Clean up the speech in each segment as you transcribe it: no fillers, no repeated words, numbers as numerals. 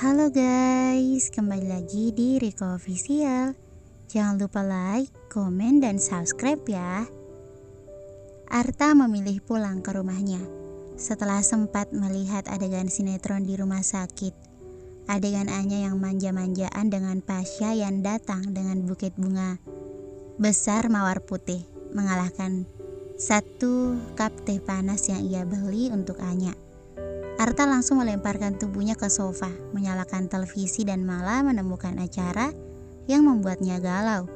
Halo guys, kembali lagi di Riko Official. Jangan lupa like, komen, dan subscribe ya. Arta memilih pulang ke rumahnya setelah sempat melihat adegan sinetron di rumah sakit. Adegan Anya yang manja-manjaan dengan Pasha yang datang dengan buket bunga besar mawar putih, mengalahkan satu cup teh panas yang ia beli untuk Anya. Arta langsung melemparkan tubuhnya ke sofa, menyalakan televisi dan malah menemukan acara yang membuatnya galau.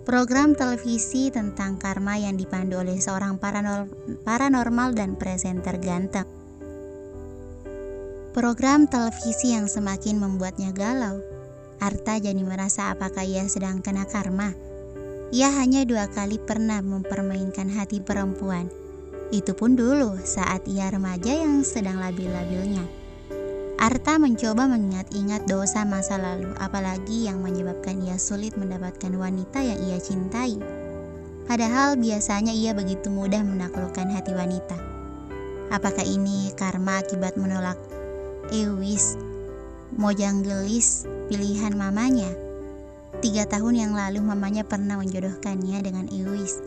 Program televisi tentang karma yang dipandu oleh seorang paranormal dan presenter ganteng. Program televisi yang semakin membuatnya galau. Arta jadi merasa apakah ia sedang kena karma. Ia hanya 2 kali pernah mempermainkan hati perempuan. Itu pun dulu saat ia remaja yang sedang labil-labilnya. Arta mencoba mengingat-ingat dosa masa lalu, apalagi yang menyebabkan ia sulit mendapatkan wanita yang ia cintai. Padahal biasanya ia begitu mudah menaklukkan hati wanita. Apakah ini karma akibat menolak Ewis Mojanggelis pilihan mamanya? 3 tahun yang lalu mamanya pernah menjodohkannya dengan Ewis,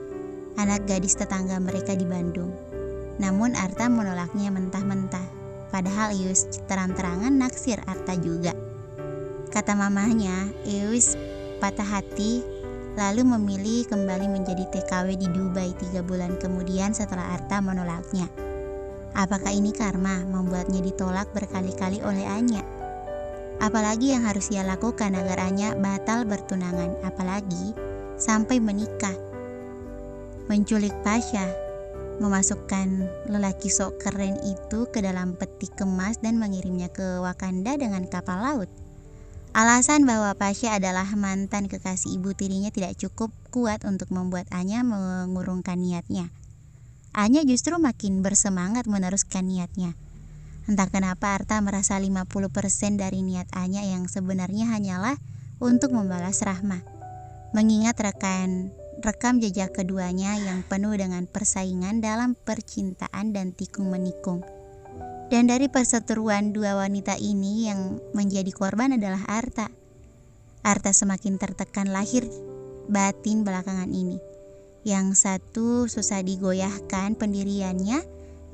anak gadis tetangga mereka di Bandung. Namun Arta menolaknya mentah-mentah, padahal Ewis terang-terangan naksir Arta juga. Kata mamanya, Ewis patah hati lalu memilih kembali menjadi TKW di Dubai 3 bulan kemudian setelah Arta menolaknya. Apakah ini karma membuatnya ditolak berkali-kali oleh Anya? Apalagi yang harus ia lakukan agar Anya batal bertunangan, apalagi sampai menikah? Menculik Pasha, memasukkan lelaki sok keren itu ke dalam peti kemas dan mengirimnya ke Wakanda dengan kapal laut. Alasan bahwa Pasha adalah mantan kekasih ibu tirinya tidak cukup kuat untuk membuat Anya mengurungkan niatnya. Anya justru makin bersemangat meneruskan niatnya. Entah kenapa Arta merasa 50% dari niat Anya yang sebenarnya hanyalah untuk membalas Rahma. Mengingat rekam jejak keduanya yang penuh dengan persaingan dalam percintaan dan tikung-menikung. Dan dari perseteruan 2 wanita ini yang menjadi korban adalah Arta. Arta semakin tertekan lahir batin belakangan ini. Yang satu susah digoyahkan pendiriannya,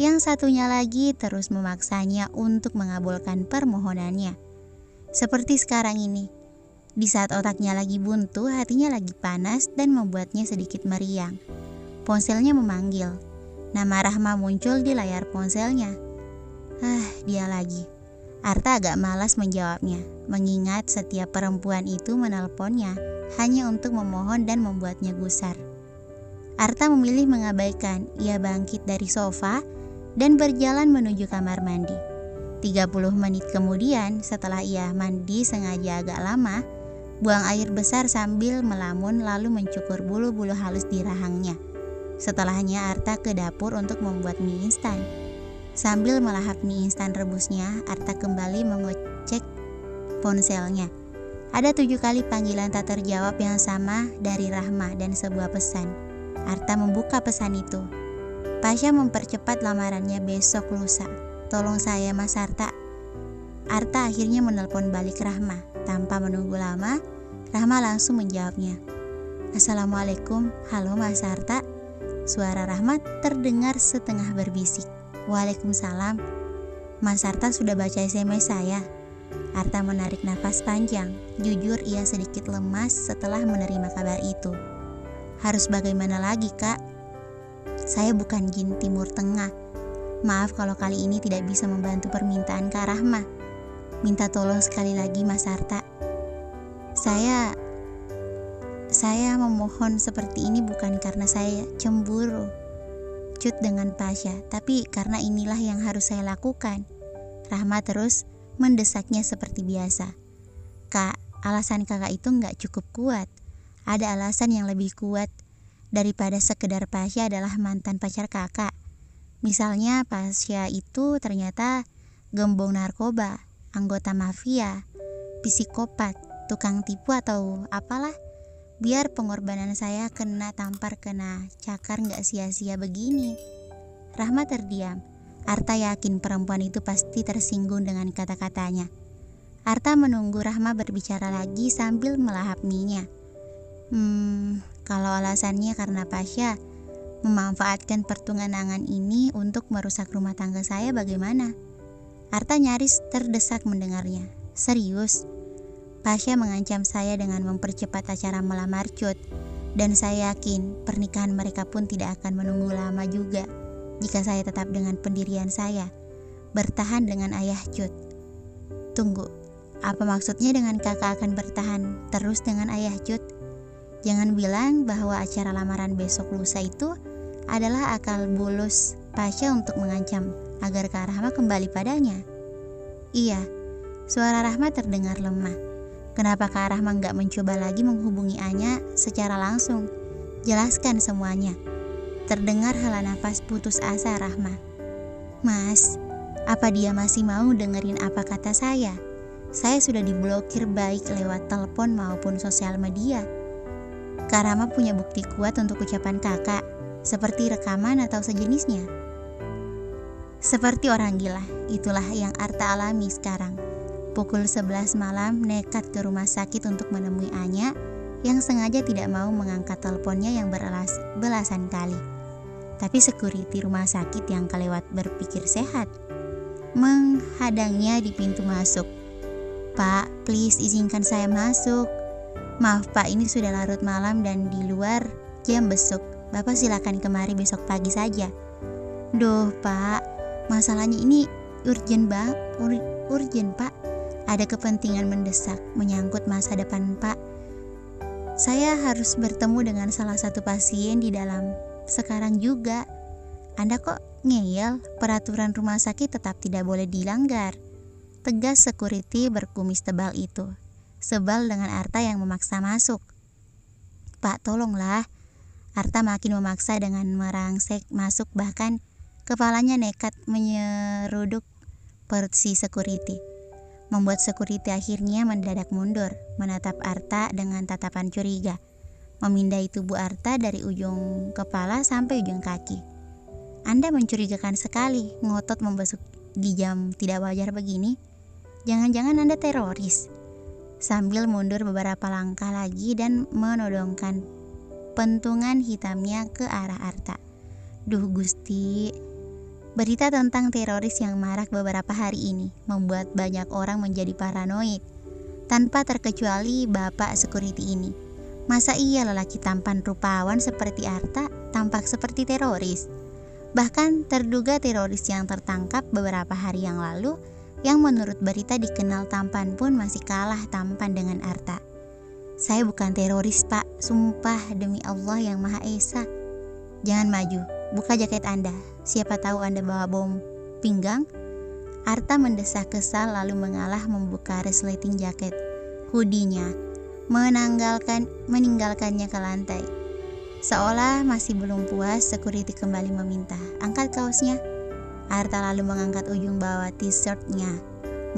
yang satunya lagi terus memaksanya untuk mengabulkan permohonannya. Seperti sekarang ini. Di saat otaknya lagi buntu, hatinya lagi panas dan membuatnya sedikit meriang. Ponselnya memanggil. Nama Rahma muncul di layar ponselnya. Dia lagi. Arta agak malas menjawabnya, mengingat setiap perempuan itu menelponnya hanya untuk memohon dan membuatnya gusar. Arta memilih mengabaikan. Ia bangkit dari sofa dan berjalan menuju kamar mandi. 30 menit kemudian, setelah ia mandi sengaja agak lama, buang air besar sambil melamun lalu mencukur bulu-bulu halus di rahangnya. Setelahnya Arta ke dapur untuk membuat mie instan. Sambil melahap mie instan rebusnya, Arta kembali mengecek ponselnya. Ada 7 kali panggilan tak terjawab yang sama dari Rahma dan sebuah pesan. Arta membuka pesan itu. Pasha mempercepat lamarannya besok lusa. Tolong saya Mas Arta. Arta akhirnya menelpon balik Rahma. Tanpa menunggu lama, Rahma langsung menjawabnya. Assalamualaikum, halo Mas Arta. Suara Rahma terdengar setengah berbisik. Waalaikumsalam. Mas Arta sudah baca SMS saya. Arta menarik nafas panjang. Jujur ia sedikit lemas setelah menerima kabar itu. Harus bagaimana lagi kak? Saya bukan jin Timur Tengah. Maaf kalau kali ini tidak bisa membantu permintaan Kak Rahma. Minta tolong sekali lagi Mas Arta. Saya memohon seperti ini bukan karena saya cemburu cut dengan Pasha, tapi karena inilah yang harus saya lakukan. Rahma terus mendesaknya seperti biasa. Kak, alasan kakak itu nggak cukup kuat. Ada alasan yang lebih kuat daripada sekedar Pasha adalah mantan pacar kakak. Misalnya Pasha itu ternyata gembong narkoba, anggota mafia, psikopat, tukang tipu atau apalah. Biar pengorbanan saya kena tampar kena cakar gak sia-sia begini. Rahma terdiam. Arta yakin perempuan itu pasti tersinggung dengan kata-katanya. Arta menunggu Rahma berbicara lagi sambil melahap mie-nya. Kalau alasannya karena Pasha memanfaatkan pertunangan ini untuk merusak rumah tangga saya, bagaimana? Arta nyaris terdesak mendengarnya. Serius? Pasha mengancam saya dengan mempercepat acara melamar Cut, dan saya yakin pernikahan mereka pun tidak akan menunggu lama juga jika saya tetap dengan pendirian saya, bertahan dengan ayah Cut. Tunggu, apa maksudnya dengan kakak akan bertahan terus dengan ayah Cut? Jangan bilang bahwa acara lamaran besok lusa itu adalah akal bulus Pasha untuk mengancam agar Kak Rahma kembali padanya. Iya, suara Rahma terdengar lemah. Kenapa Kak Rahma nggak mencoba lagi menghubungi Anya secara langsung? Jelaskan semuanya. Terdengar hela nafas putus asa Rahma. Mas, apa dia masih mau dengerin apa kata saya? Saya sudah diblokir baik lewat telepon maupun sosial media. Kak Rahma punya bukti kuat untuk ucapan kakak, seperti rekaman atau sejenisnya. Seperti orang gila, itulah yang Arta alami sekarang. Pukul 11 malam nekat ke rumah sakit untuk menemui Anya yang sengaja tidak mau mengangkat teleponnya yang belasan kali. Tapi security rumah sakit yang kelewat berpikir sehat menghadangnya di pintu masuk. Pak, please izinkan saya masuk. Maaf Pak, ini sudah larut malam dan di luar jam besuk. Bapak silakan kemari besok pagi saja. Duh Pak, masalahnya ini urgent Pak. Ada kepentingan mendesak menyangkut masa depan Pak. Saya harus bertemu dengan salah satu pasien di dalam sekarang juga. Anda kok ngeyel? Peraturan rumah sakit tetap tidak boleh dilanggar. Tegas security berkumis tebal itu. Sebal dengan Arta yang memaksa masuk. Pak, tolonglah. Arta makin memaksa dengan merangsek masuk, bahkan kepalanya nekat menyeruduk perut si security. Membuat security akhirnya mendadak mundur, menatap Arta dengan tatapan curiga, memindai tubuh Arta dari ujung kepala sampai ujung kaki. Anda mencurigakan sekali, ngotot membesuk di jam tidak wajar begini. Jangan-jangan Anda teroris? Sambil mundur beberapa langkah lagi dan menodongkan pentungan hitamnya ke arah Arta. Duh Gusti. Berita tentang teroris yang marak beberapa hari ini membuat banyak orang menjadi paranoid, tanpa terkecuali bapak security ini. Masa iya lelaki tampan rupawan seperti Arta tampak seperti teroris? Bahkan terduga teroris yang tertangkap beberapa hari yang lalu, yang menurut berita dikenal tampan pun masih kalah tampan dengan Arta. Saya bukan teroris Pak, sumpah demi Allah yang Maha Esa. Jangan maju, buka jaket Anda. Siapa tahu Anda bawa bom pinggang? Arta mendesak kesal lalu mengalah membuka resleting jaket hoodie-nya, meninggalkannya ke lantai. Seolah masih belum puas, security kembali meminta, angkat kaosnya. Arta lalu mengangkat ujung bawah t-shirtnya,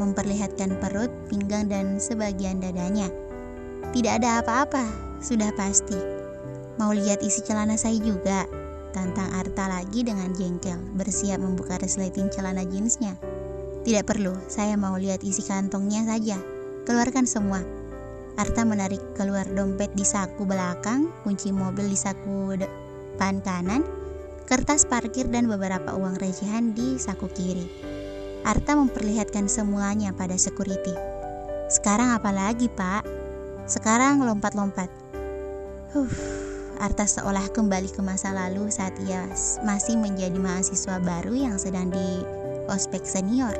memperlihatkan perut, pinggang, dan sebagian dadanya. Tidak ada apa-apa, sudah pasti. Mau lihat isi celana saya juga? Tantang Arta lagi dengan jengkel, bersiap membuka resleting celana jeansnya. Tidak perlu, saya mau lihat isi kantongnya saja. Keluarkan semua. Arta menarik keluar dompet di saku belakang, kunci mobil di saku depan kanan, kertas parkir dan beberapa uang recehan di saku kiri. Arta memperlihatkan semuanya pada security. Sekarang apa lagi Pak? Sekarang lompat-lompat. Arta seolah kembali ke masa lalu saat ia masih menjadi mahasiswa baru yang sedang di ospek senior.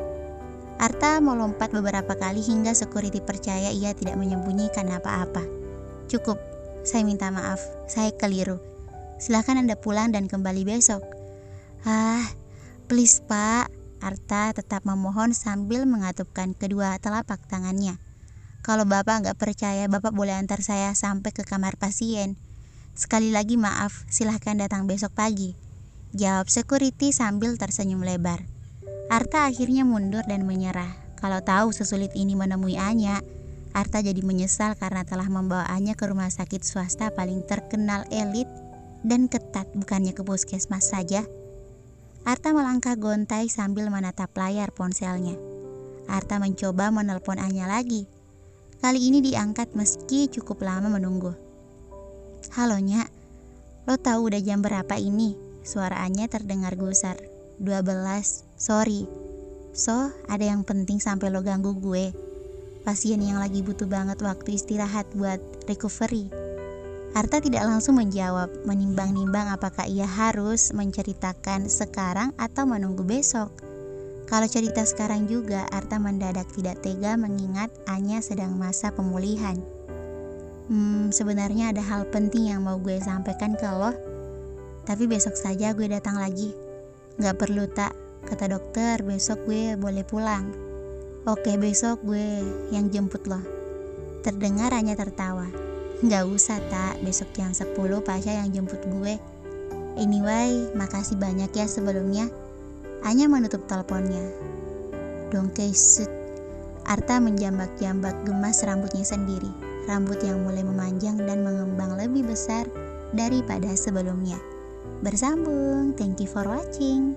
Arta melompat beberapa kali hingga security percaya ia tidak menyembunyikan apa-apa. Cukup, saya minta maaf, saya keliru. Silakan Anda pulang dan kembali besok. Please Pak. Arta tetap memohon sambil mengatupkan kedua telapak tangannya. Kalau Bapak nggak percaya, Bapak boleh antar saya sampai ke kamar pasien. Sekali lagi maaf, silahkan datang besok pagi, jawab security sambil tersenyum lebar. Arta akhirnya mundur dan menyerah. Kalau tahu sesulit ini menemui Anya, Arta jadi menyesal karena telah membawa Anya ke rumah sakit swasta paling terkenal elit dan ketat, bukannya ke puskesmas saja. Arta melangkah gontai sambil menatap layar ponselnya. Arta mencoba menelpon Anya lagi. Kali ini diangkat meski cukup lama menunggu. Halo Nya, lo tahu udah jam berapa ini? Suara Anya terdengar gusar. 12, sorry. So, ada yang penting sampai lo ganggu gue. Pasien yang lagi butuh banget waktu istirahat buat recovery. Arta tidak langsung menjawab, menimbang-nimbang apakah ia harus menceritakan sekarang atau menunggu besok. Kalau cerita sekarang juga, Arta mendadak tidak tega mengingat Anya sedang masa pemulihan. Sebenarnya ada hal penting yang mau gue sampaikan ke lo, tapi besok saja gue datang lagi. Gak perlu tak, kata dokter, besok gue boleh pulang. Oke, besok gue yang jemput lo. Terdengar Anya tertawa. Gak usah tak, besok jam 10 Pasha yang jemput gue. Anyway, makasih banyak ya sebelumnya. Anya menutup teleponnya. Dongkesut. Arta menjambak-jambak gemas rambutnya sendiri. Rambut yang mulai memanjang dan mengembang lebih besar daripada sebelumnya. Bersambung, thank you for watching.